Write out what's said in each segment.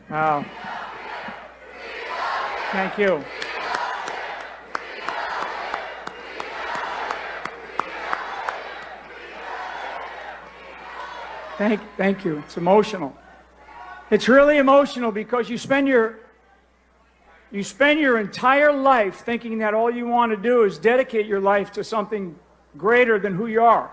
Wow. Thank you. Thank you. It's emotional. It's really emotional because you spend your entire life thinking that all you want to do is dedicate your life to something greater than who you are.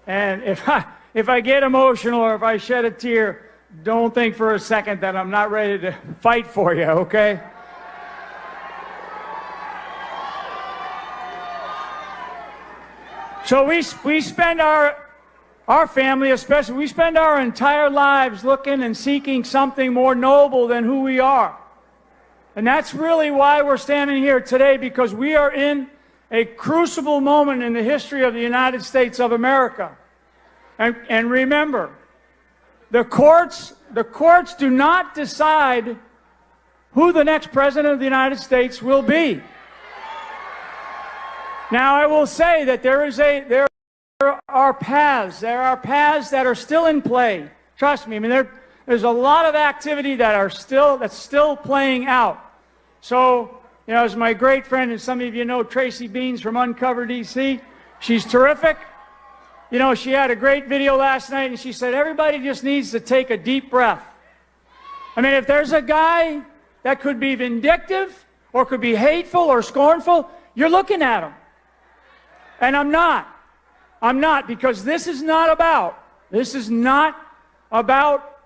And if I get emotional or if I shed a tear, don't think for a second that I'm not ready to fight for you, okay? So we spend our family especially, we spend our entire lives looking and seeking something more noble than who we are. And that's really why we're standing here today, because we are in a crucible moment in the history of the United States of America. And remember, the courts do not decide who the next president of the United States will be. Now, I will say that there are paths that are still in play. Trust me. I mean, there's a lot of activity that's still playing out. So, you know, as my great friend, and some of you know Tracy Beans from Uncover DC, she's terrific. You know, she had a great video last night, and she said everybody just needs to take a deep breath. I mean, if there's a guy that could be vindictive or could be hateful or scornful, you're looking at him. And I'm not, because this is not about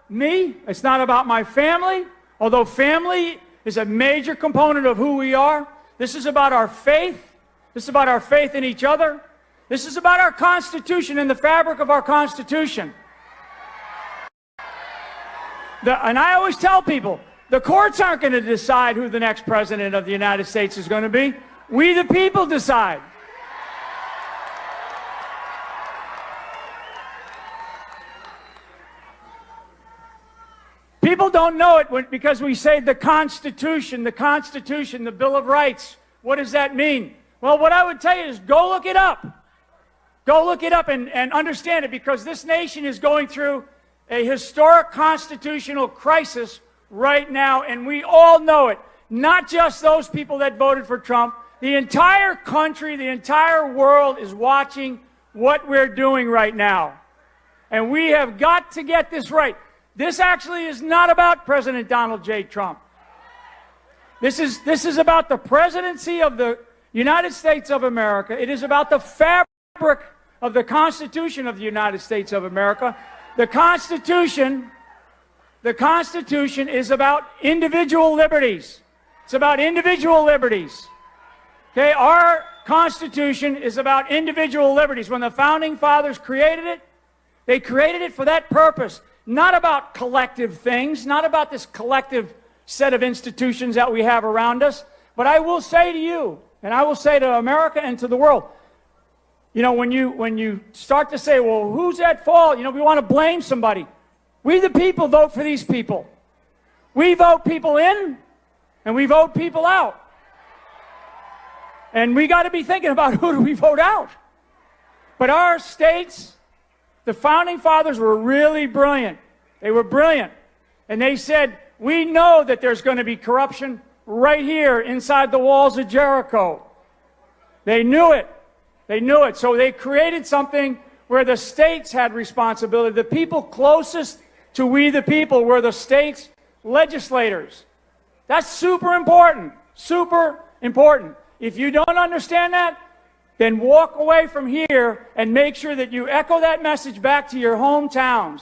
me. It's not about my family, although family is a major component of who we are. This is about our faith. This is about our faith in each other. This is about our Constitution and the fabric of our Constitution. And I always tell people, the courts aren't going to decide who the next president of the United States is going to be. We the people decide. People don't know it because we say the Constitution, the Bill of Rights. What does that mean? Well, what I would tell you is go look it up. Go look it up and understand it, because this nation is going through a historic constitutional crisis right now, and we all know it. Not just those people that voted for Trump. The entire country, the entire world is watching what we're doing right now. And we have got to get this right. This actually is not about President Donald J. Trump. This is about the presidency of the United States of America. It is about the fabric of the Constitution of the United States of America. The Constitution is about individual liberties. It's about individual liberties. Okay, our Constitution is about individual liberties. When the Founding Fathers created it, they created it for that purpose. Not about collective things, not about this collective set of institutions that we have around us. But I will say to you, and I will say to America and to the world, you know, when you start to say, well, who's at fault? You know, we want to blame somebody. We the people vote for these people. We vote people in, and we vote people out. And we got to be thinking about who do we vote out. But our states, the Founding Fathers were really brilliant. They were brilliant. And they said, we know that there's going to be corruption right here inside the walls of Jericho. They knew it. They knew it. So they created something where the states had responsibility. The people closest to we the people were the states' legislators. That's super important. Super important. If you don't understand that, then walk away from here and make sure that you echo that message back to your hometowns.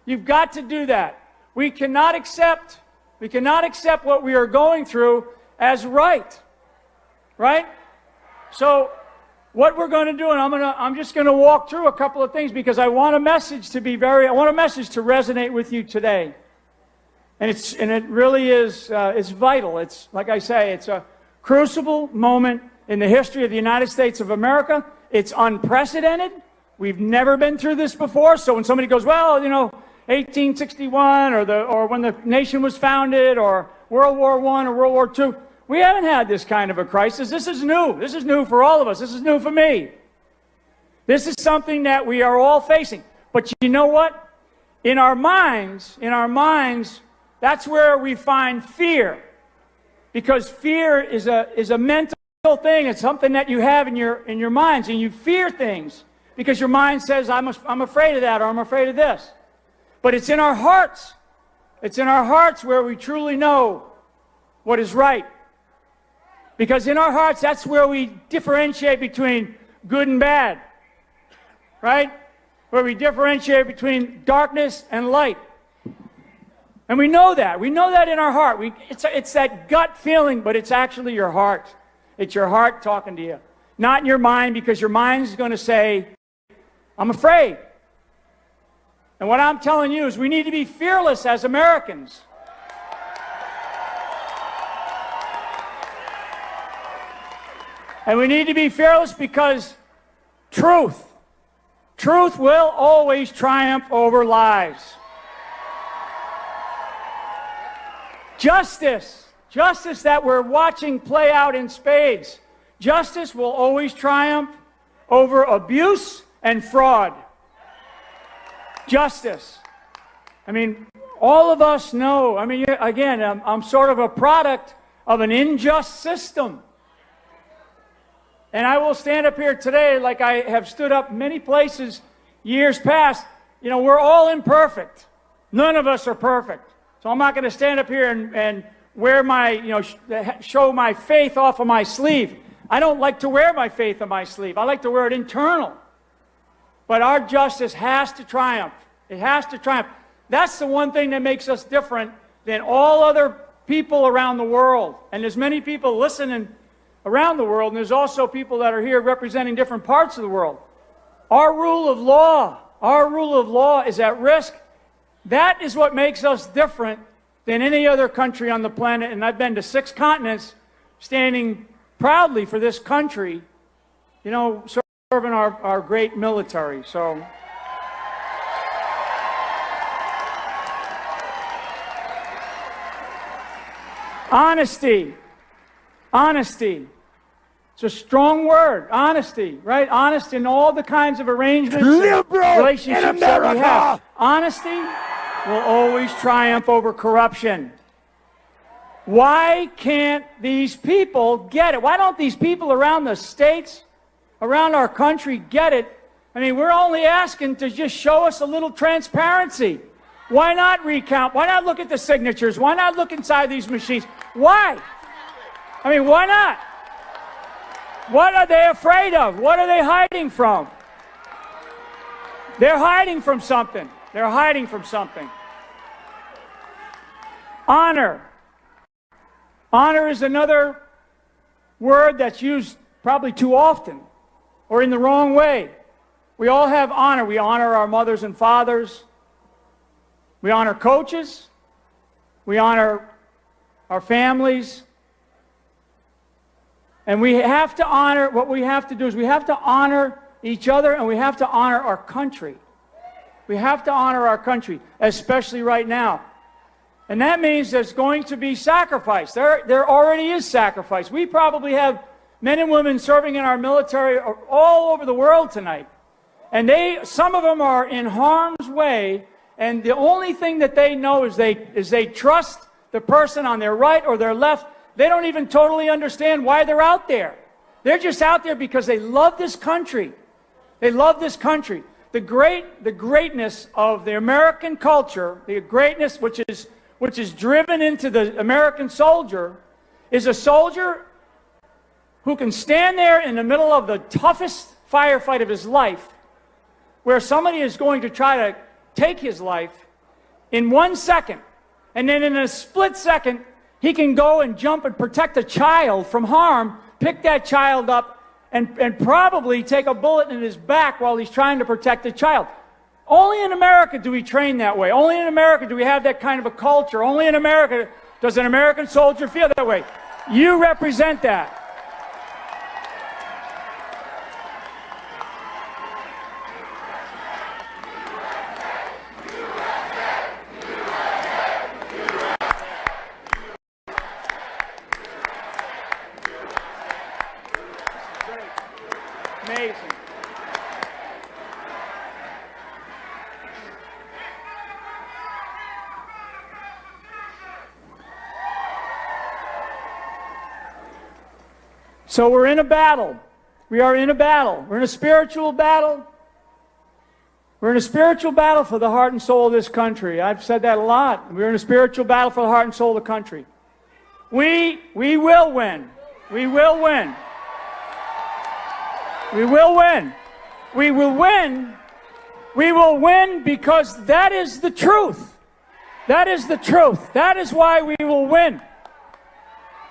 You've got to do that. We cannot accept what we are going through as right. Right? So what we're going to do, and I'm just going to walk through a couple of things, because I want a message to resonate with you today. And it really is it's vital. It's, like I say, it's a crucible moment in the history of the United States of America. It's unprecedented. We've never been through this before. So when somebody goes, well, you know, 1861 or when the nation was founded, or World War I or World War II, we haven't had this kind of a crisis. This is new. This is new for all of us. This is new for me. This is something that we are all facing. But you know what? In our minds, That's where we find fear. Because fear is a mental thing. It's something that you have in your minds, and you fear things because your mind says, I'm afraid of that, or I'm afraid of this. But it's in our hearts. It's in our hearts where we truly know what is right. Because in our hearts, that's where we differentiate between good and bad. Right? Where we differentiate between darkness and light. And we know that. We know that in our heart. It's that gut feeling, but it's actually your heart. It's your heart talking to you. Not in your mind, because your mind is going to say, I'm afraid. And what I'm telling you is we need to be fearless as Americans. And we need to be fearless because truth will always triumph over lies. Justice that we're watching play out in spades. Justice will always triumph over abuse and fraud. Justice. I mean, all of us know, again, I'm sort of a product of an unjust system. And I will stand up here today like I have stood up many places years past. You know, we're all imperfect. None of us are perfect. So I'm not going to stand up here and wear my, show my faith off of my sleeve. I don't like to wear my faith on my sleeve. I like to wear it internal. But our justice has to triumph. It has to triumph. That's the one thing that makes us different than all other people around the world. And there's many people listening around the world, and there's also people that are here representing different parts of the world. Our rule of law is at risk. That is what makes us different than any other country on the planet. And I've been to 6 continents, standing proudly for this country, serving our great military. So honesty. It's a strong word, honesty, right? Honest in all the kinds of arrangements, relationships that we have. Honesty will always triumph over corruption. Why can't these people get it? Why don't these people around the states, around our country get it? I mean, we're only asking to just show us a little transparency. Why not recount? Why not look at the signatures? Why not look inside these machines? Why? I mean, why not? What are they afraid of? What are they hiding from? They're hiding from something. They're hiding from something. Honor. Honor is another word that's used probably too often or in the wrong way. We all have honor. We honor our mothers and fathers. We honor coaches. We honor our families. And we have to honor, what we have to do is we have to honor each other, and we have to honor our country. We have to honor our country, especially right now. And that means there's going to be sacrifice. There already is sacrifice. We probably have men and women serving in our military all over the world tonight. And some of them are in harm's way, and the only thing that they know is they trust the person on their right or their left. They don't even totally understand why they're out there. They're just out there because they love this country. They love this country. The greatness of the American culture, the greatness which is driven into the American soldier, is a soldier who can stand there in the middle of the toughest firefight of his life, where somebody is going to try to take his life in 1 second, and then in a split second, he can go and jump and protect a child from harm, pick that child up, and probably take a bullet in his back while he's trying to protect the child. Only in America do we train that way. Only in America do we have that kind of a culture. Only in America does an American soldier feel that way. You represent that. Amazing. So we're in a battle. We are in a battle. We're in a spiritual battle. We're in a spiritual battle for the heart and soul of this country. I've said that a lot. We're in a spiritual battle for the heart and soul of the country. We will win. We will win. We will win. We will win. We will win because that is the truth. That is the truth. That is why we will win.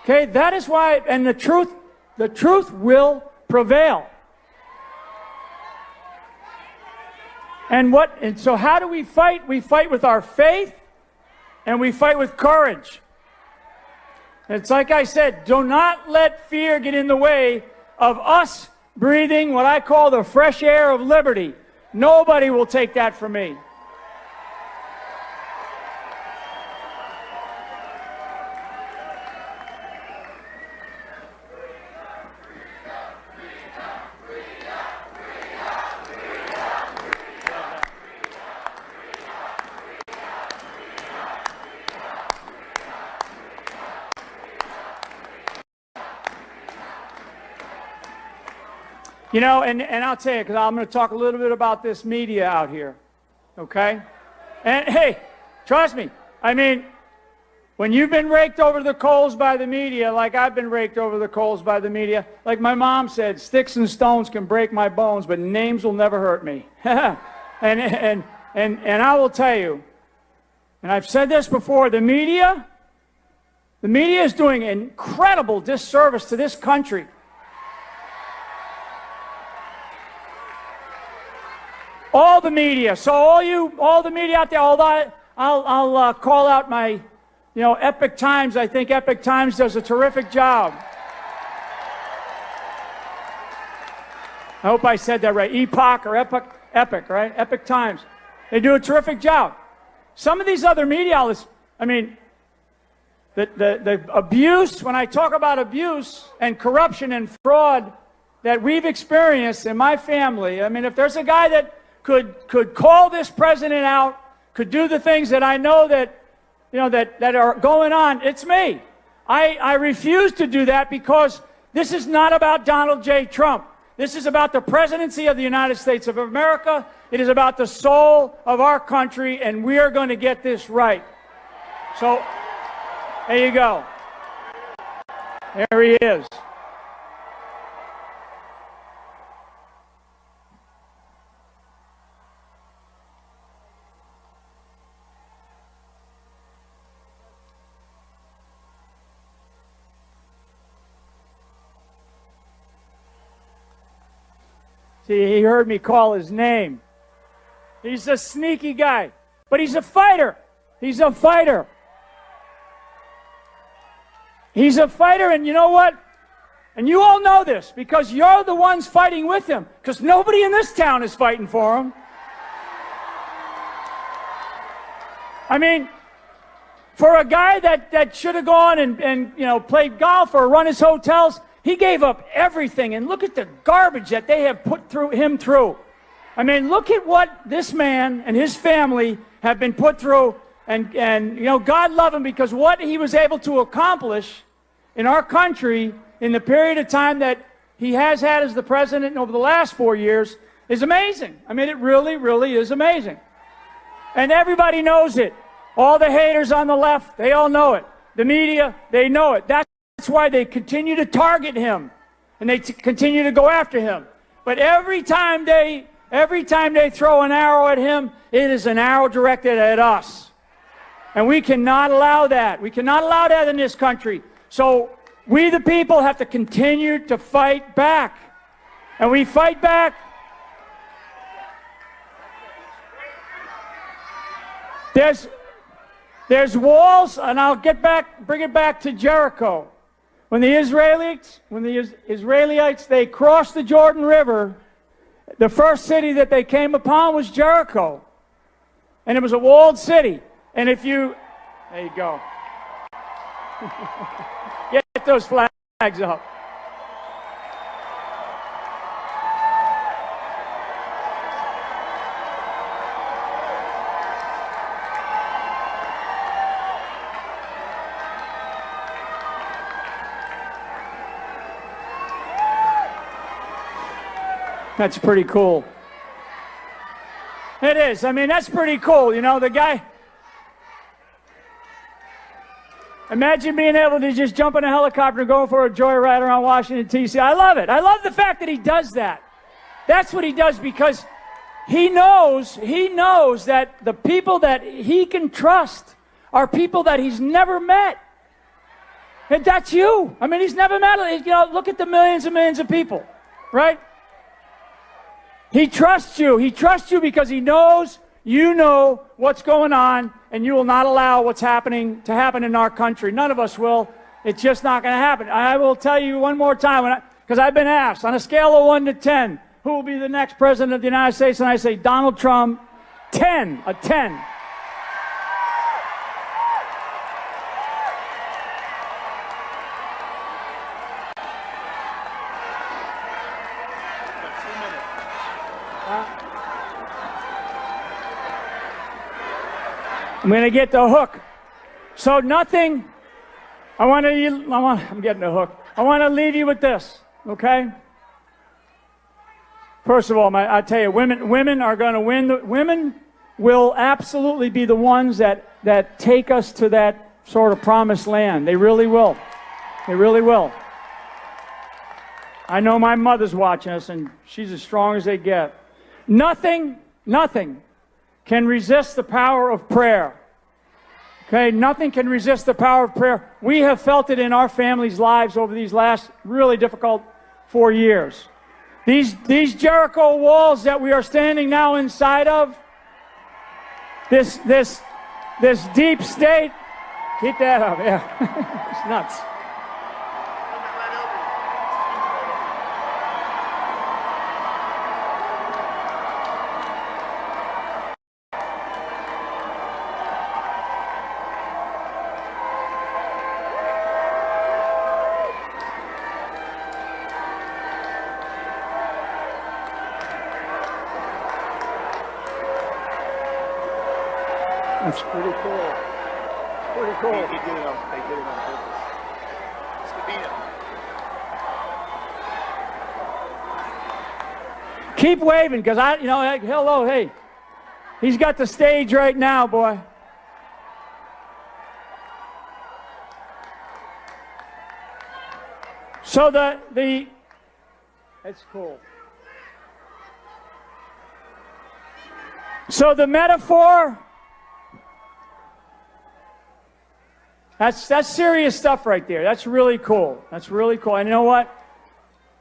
Okay, that is why, and the truth will prevail. And so how do we fight? We fight with our faith and we fight with courage. And it's like I said, do not let fear get in the way of us breathing what I call the fresh air of liberty. Nobody will take that from me. You know, and I'll tell you, because I'm going to talk a little bit about this media out here, okay? And hey, trust me, I mean, when you've been raked over the coals by the media, like I've been raked over the coals by the media, like my mom said, sticks and stones can break my bones, but names will never hurt me. and I will tell you, and I've said this before, the media is doing an incredible disservice to this country. All the media. So all the media out there, I'll call out my, Epic Times. I think Epic Times does a terrific job. I hope I said that right. Epoch or Epic, right? Epic Times. They do a terrific job. Some of these other media outlets, I mean, the abuse, when I talk about abuse and corruption and fraud that we've experienced in my family, I mean, if there's a guy that could call this president out, could do the things that I know that are going on, it's me. I refuse to do that because this is not about Donald J. Trump. This is about the presidency of the United States of America. It is about the soul of our country, and we are going to get this right. So, there you go. There he is. See, he heard me call his name. He's a sneaky guy, but he's a fighter. He's a fighter. He's a fighter, and you know what? And you all know this because you're the ones fighting with him, because nobody in this town is fighting for him. I mean, for a guy that should have gone and played golf or run his hotels, he gave up everything, and look at the garbage that they have put him through. I mean, look at what this man and his family have been put through, and God love him, because what he was able to accomplish in our country in the period of time that he has had as the president over the last 4 years is amazing. I mean, it really, really is amazing. And everybody knows it. All the haters on the left, they all know it. The media, they know it. That's why they continue to target him, and they continue to go after him. But every time they throw an arrow at him, it is an arrow directed at us. And we cannot allow that. We cannot allow that in this country. So we, the people, have to continue to fight back. And we fight back. There's walls, and I'll bring it back to Jericho. When the Israelites, they crossed the Jordan River, the first city that they came upon was Jericho. And it was a walled city. And there you go. Get those flags up. That's pretty cool. It is. I mean, that's pretty cool. You know, the guy... Imagine being able to just jump in a helicopter and go for a joyride around Washington, D.C. I love it. I love the fact that he does that. That's what he does, because he knows that the people that he can trust are people that he's never met. And that's you. I mean, he's never met, you know, look at the millions and millions of people, right? He trusts you. He trusts you because he knows you know what's going on, and you will not allow what's happening to happen in our country. None of us will. It's just not going to happen. I will tell you one more time, because I've been asked, on a scale of 1 to 10, who will be the next president of the United States? And I say, Donald Trump, 10, a 10. I'm going to get the hook. So nothing, I'm getting the hook. I want to leave you with this, okay? First of all, I tell you, women are going to win. Women will absolutely be the ones that take us to that sort of promised land. They really will. They really will. I know my mother's watching us, and she's as strong as they get. Nothing can resist the power of prayer. Okay, nothing can resist the power of prayer. We have felt it in our families' lives over these last really difficult 4 years. These Jericho walls that we are standing now inside of, this deep state, keep that up, yeah, it's nuts. That's pretty cool. Pretty cool. They did it on purpose. It's the beat up. Keep waving, because hello, hey. He's got the stage right now, boy. So that's cool. So the metaphor, that's serious stuff right there. That's really cool. That's really cool. And you know what?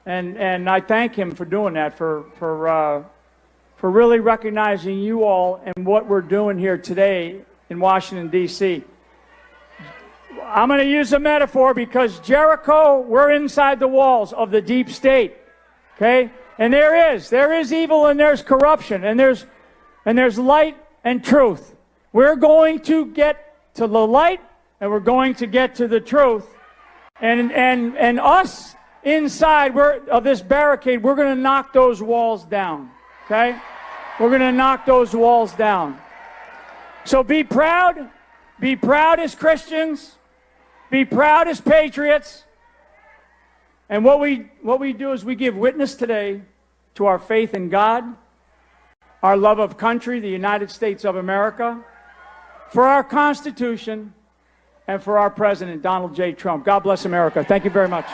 And I thank him for doing that, for really recognizing you all and what we're doing here today in Washington, D.C. I'm going to use a metaphor because Jericho, we're inside the walls of the deep state. Okay? And there is evil, and there's corruption, and there's light and truth. We're going to get to the light, and we're going to get to the truth. And us inside of this barricade, we're going to knock those walls down. Okay? We're going to knock those walls down. So be proud. Be proud as Christians. Be proud as patriots. And what we do is we give witness today to our faith in God, our love of country, the United States of America, for our Constitution, and for our President, Donald J. Trump. God bless America. Thank you very much.